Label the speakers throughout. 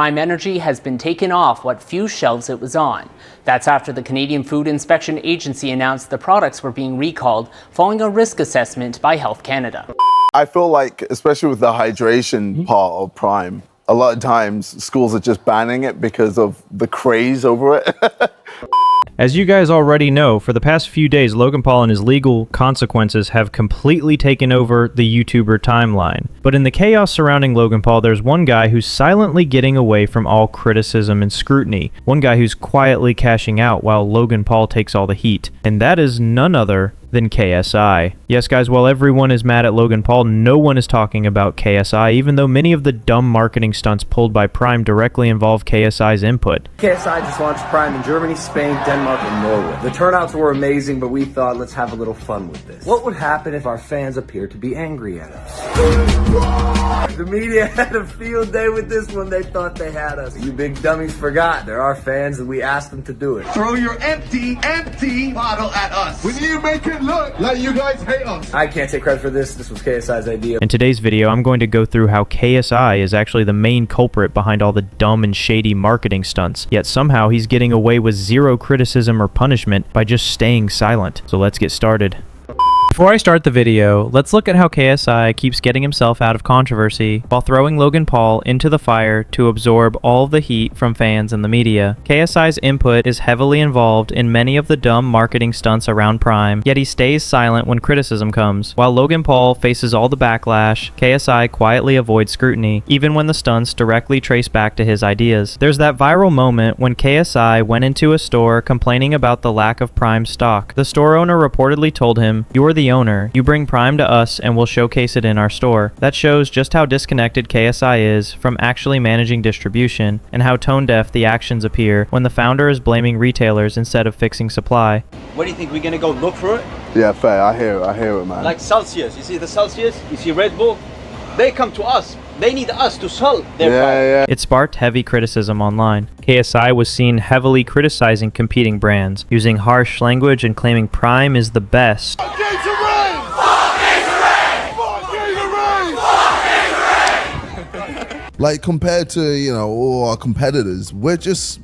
Speaker 1: Prime Energy has been taken off what few shelves it was on. That's after the Canadian Food Inspection Agency announced the products were being recalled following a risk assessment by Health Canada.
Speaker 2: I feel like, especially with the hydration part of Prime, a lot of times schools are just banning it because of the craze over it.
Speaker 3: As you guys already know, for the past few days, Logan Paul and his legal consequences have completely taken over the YouTuber timeline. But in the chaos surrounding Logan Paul, there's one guy who's silently getting away from all criticism and scrutiny. One guy who's quietly cashing out while Logan Paul takes all the heat. And that is none other than KSI. Yes, guys, while everyone is mad at Logan Paul, no one is talking about KSI, even though many of the dumb marketing stunts pulled by Prime directly involve KSI's input.
Speaker 4: KSI just launched Prime in Germany, Spain, Denmark, and Norway. The turnouts were amazing, but we thought, let's have a little fun with this. What would happen if our fans appeared to be angry at us? The media had a field day with this one. They thought they had us. You big dummies forgot. They're our fans, and we asked them to do it.
Speaker 5: Throw your empty bottle at us. We need to make it look like you guys hate us.
Speaker 4: I can't take credit for this. This was KSI's idea.
Speaker 3: In today's video, I'm going to go through how KSI is actually the main culprit behind all the dumb and shady marketing stunts, yet somehow he's getting away with zero criticism or punishment by just staying silent. So let's get started. Before I start the video, let's look at how KSI keeps getting himself out of controversy while throwing Logan Paul into the fire to absorb all the heat from fans and the media. KSI's input is heavily involved in many of the dumb marketing stunts around Prime, yet he stays silent when criticism comes. While Logan Paul faces all the backlash, KSI quietly avoids scrutiny, even when the stunts directly trace back to his ideas. There's that viral moment when KSI went into a store complaining about the lack of Prime stock. The store owner reportedly told him, "You're the owner. You bring Prime to us and we'll showcase it in our store." That shows just how disconnected KSI is from actually managing distribution and how tone-deaf the actions appear when the founder is blaming retailers instead of fixing supply.
Speaker 6: What do you think, we're gonna go look for it?
Speaker 2: Yeah, fair. I hear it, man.
Speaker 6: Like Celsius, you see the Celsius? You see Red Bull? They come to us. They need us to sell their product.
Speaker 3: It sparked heavy criticism online. KSI was seen heavily criticizing competing brands, using harsh language and claiming Prime is the best.
Speaker 7: Like, compared to, you know, all our competitors, we're just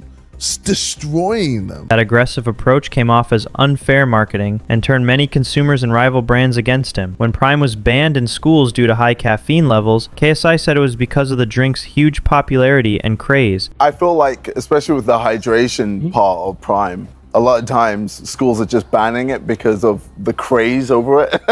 Speaker 7: destroying them.
Speaker 3: That aggressive approach came off as unfair marketing and turned many consumers and rival brands against him. When Prime was banned in schools due to high caffeine levels, KSI said it was because of the drink's huge popularity and craze.
Speaker 2: I feel like, especially with the hydration part of Prime, a lot of times schools are just banning it because of the craze over it.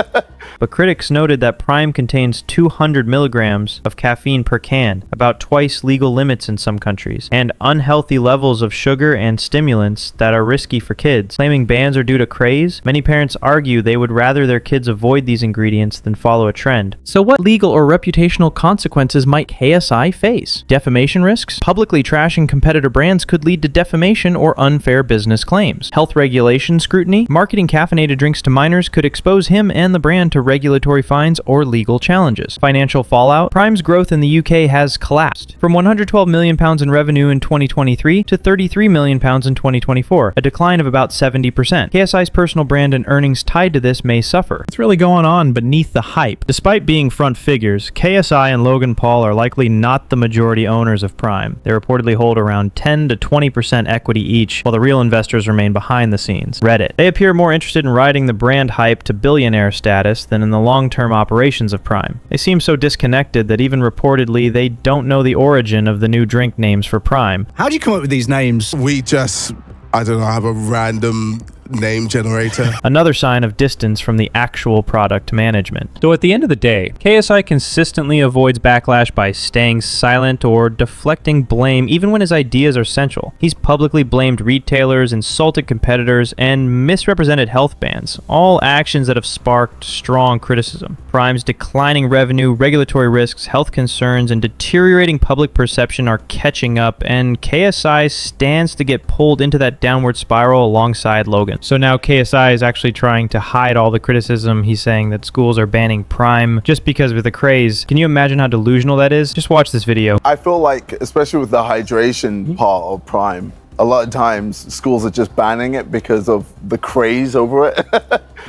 Speaker 3: But critics noted that Prime contains 200 milligrams of caffeine per can, about twice legal limits in some countries, and unhealthy levels of sugar and stimulants that are risky for kids. Claiming bans are due to craze, many parents argue they would rather their kids avoid these ingredients than follow a trend. So what legal or reputational consequences might KSI face? Defamation risks? Publicly trashing competitor brands could lead to defamation or unfair business claims. Health regulation scrutiny? Marketing caffeinated drinks to minors could expose him and the brand to regulatory fines or legal challenges. Financial fallout? Prime's growth in the UK has collapsed from £112 million in revenue in 2023 to £33 million in 2024, a decline of about 70%. KSI's personal brand and earnings tied to this may suffer. What's really going on beneath the hype? Despite being front figures, KSI and Logan Paul are likely not the majority owners of Prime. They reportedly hold around 10 to 20% equity each, while the real investors remain behind the scenes. Reddit. They appear more interested in riding the brand hype to billionaire status than in the long-term operations of Prime. They seem so disconnected that even reportedly they don't know the origin of the new drink names for Prime.
Speaker 8: How'd you come up with these names?
Speaker 7: We just, I don't know, have a random name generator.
Speaker 3: Another sign of distance from the actual product management.
Speaker 9: So at the end of the day, KSI consistently avoids backlash by staying silent or deflecting blame even when his ideas are central. He's publicly blamed retailers, insulted competitors, and misrepresented health bans, all actions that have sparked strong criticism. Prime's declining revenue, regulatory risks, health concerns, and deteriorating public perception are catching up, and KSI stands to get pulled into that downward spiral alongside Logan. So now KSI is actually trying to hide all the criticism. He's saying that schools are banning Prime just because of the craze. Can you imagine how delusional that is? Just watch this video.
Speaker 2: I feel like, especially with the hydration part of Prime, a lot of times schools are just banning it because of the craze over it.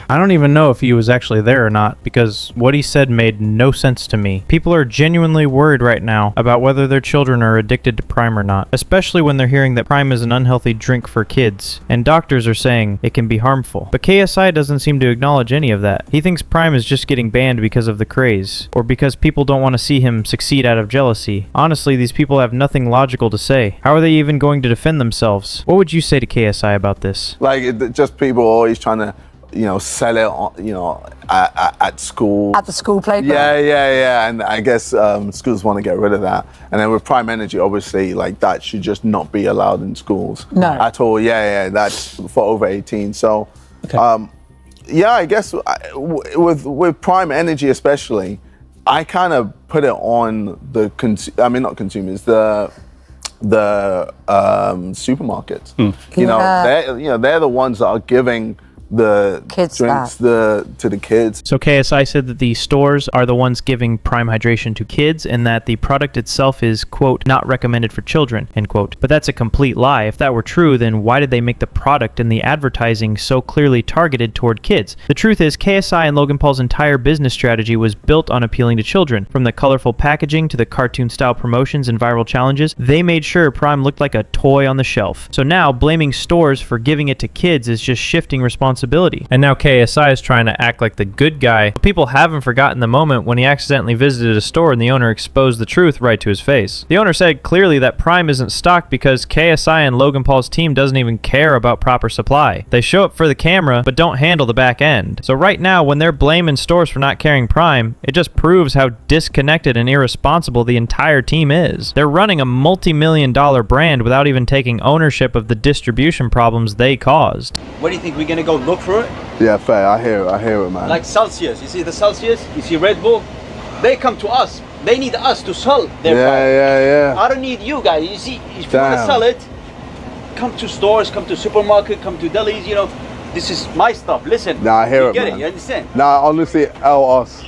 Speaker 3: I don't even know if he was actually there or not, because what he said made no sense to me. People are genuinely worried right now about whether their children are addicted to Prime or not, especially when they're hearing that Prime is an unhealthy drink for kids, and doctors are saying it can be harmful. But KSI doesn't seem to acknowledge any of that. He thinks Prime is just getting banned because of the craze, or because people don't want to see him succeed out of jealousy. Honestly, these people have nothing logical to say. How are they even going to defend themselves? What would you say to KSI about this?
Speaker 2: Like, just people always trying to, sell it on, at school.
Speaker 8: At the school playground.
Speaker 2: Yeah. And I guess schools want to get rid of that. And then with Prime Energy, obviously, like, that should just not be allowed in schools.
Speaker 8: No.
Speaker 2: At all. Yeah. That's for over 18. So,
Speaker 8: okay.
Speaker 2: I guess with Prime Energy especially, I kind of put it on the not consumers, the supermarkets. They're the ones that are giving the
Speaker 8: kids
Speaker 2: drinks to the kids.
Speaker 3: So KSI said that the stores are the ones giving Prime hydration to kids, and that the product itself is, quote, not recommended for children, end quote. But that's a complete lie. If that were true, then why did they make the product and the advertising so clearly targeted toward kids? The truth is, KSI and Logan Paul's entire business strategy was built on appealing to children. From the colorful packaging to the cartoon-style promotions and viral challenges, they made sure Prime looked like a toy on the shelf. So now, blaming stores for giving it to kids is just shifting responsibility. And now KSI is trying to act like the good guy. But people haven't forgotten the moment when he accidentally visited a store and the owner exposed the truth right to his face. The owner said clearly that Prime isn't stocked because KSI and Logan Paul's team doesn't even care about proper supply. They show up for the camera, but don't handle the back end. So right now, when they're blaming stores for not carrying Prime, it just proves how disconnected and irresponsible the entire team is. They're running a multi-million-dollar brand without even taking ownership of the distribution problems they caused.
Speaker 6: What do you think, we're gonna go look for it?
Speaker 2: Yeah, fair. I hear it, man.
Speaker 6: Like Celsius, you see the Celsius, you see Red Bull, they come to us. They need us to sell their product. I don't need you guys. You see, if you want to sell it, come to stores, come to supermarket, come to delis. This is my stuff. Listen.
Speaker 2: Nah, I hear it,
Speaker 6: get
Speaker 2: man.
Speaker 6: it? You understand?
Speaker 2: Nah, honestly, L us,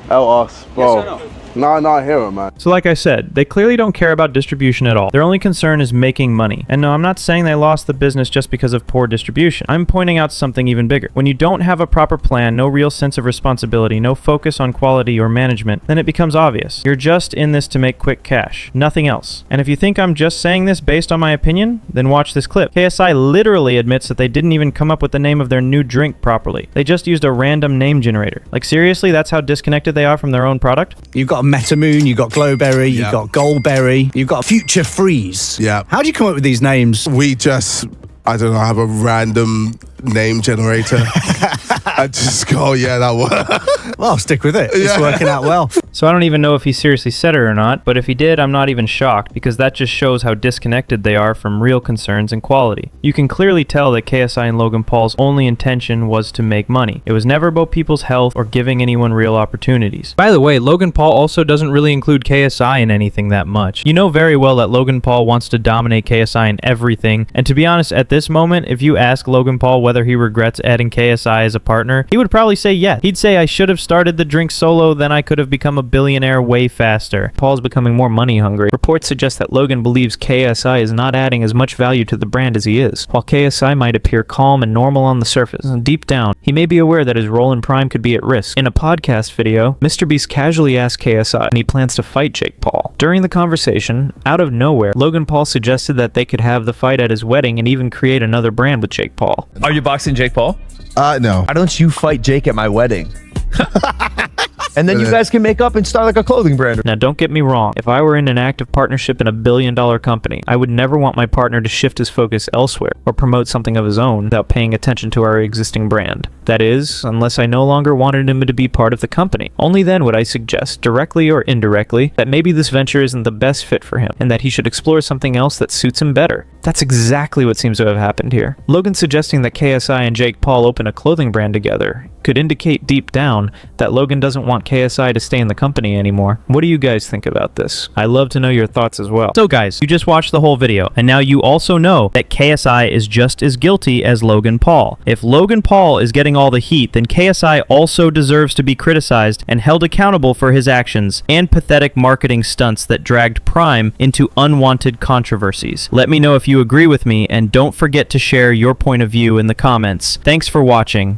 Speaker 2: bro.
Speaker 6: Yes or no?
Speaker 2: No, I hear it, man.
Speaker 3: So like I said, they clearly don't care about distribution at all. Their only concern is making money. And no, I'm not saying they lost the business just because of poor distribution. I'm pointing out something even bigger. When you don't have a proper plan, no real sense of responsibility, no focus on quality or management, then it becomes obvious. You're just in this to make quick cash. Nothing else. And if you think I'm just saying this based on my opinion, then watch this clip. KSI literally admits that they didn't even come up with the name of their new drink properly. They just used a random name generator. Like, seriously, that's how disconnected they are from their own product?
Speaker 10: You've got Metamoon, you've got Glowberry, you've got Goldberry, you've got Future Freeze.
Speaker 7: Yeah.
Speaker 10: How do you come up with these names?
Speaker 7: We just, I don't know, have a random name generator. I just go, that works.
Speaker 10: Well, stick with it. It's working out well.
Speaker 3: So I don't even know if he seriously said it or not, but if he did, I'm not even shocked, because that just shows how disconnected they are from real concerns and quality. You can clearly tell that KSI and Logan Paul's only intention was to make money. It was never about people's health or giving anyone real opportunities. By the way, Logan Paul also doesn't really include KSI in anything that much. You know very well that Logan Paul wants to dominate KSI in everything, and to be honest, at this moment, if you ask Logan Paul whether he regrets adding KSI as a partner, he would probably say yes. He'd say, I should have started the drink solo, then I could have become a billionaire way faster. Paul's becoming more money hungry. Reports suggest that Logan believes KSI is not adding as much value to the brand as he is. While KSI might appear calm and normal on the surface, deep down, he may be aware that his role in Prime could be at risk. In a podcast video, MrBeast casually asked KSI when he plans to fight Jake Paul. During the conversation, out of nowhere, Logan Paul suggested that they could have the fight at his wedding and even create another brand with Jake Paul.
Speaker 11: Are you boxing Jake Paul?
Speaker 7: No.
Speaker 11: Why don't you fight Jake at my wedding? And then you guys can make up and start like a clothing brand.
Speaker 3: Now, don't get me wrong. If I were in an active partnership in a billion-dollar company, I would never want my partner to shift his focus elsewhere or promote something of his own without paying attention to our existing brand. That is, unless I no longer wanted him to be part of the company. Only then would I suggest, directly or indirectly, that maybe this venture isn't the best fit for him and that he should explore something else that suits him better. That's exactly what seems to have happened here. Logan suggesting that KSI and Jake Paul open a clothing brand together could indicate deep down that Logan doesn't want KSI to stay in the company anymore. What do you guys think about this? I'd love to know your thoughts as well. So guys, you just watched the whole video, and now you also know that KSI is just as guilty as Logan Paul. If Logan Paul is getting all the heat, then KSI also deserves to be criticized and held accountable for his actions and pathetic marketing stunts that dragged Prime into unwanted controversies. Let me know if you agree with me, and don't forget to share your point of view in the comments. Thanks for watching.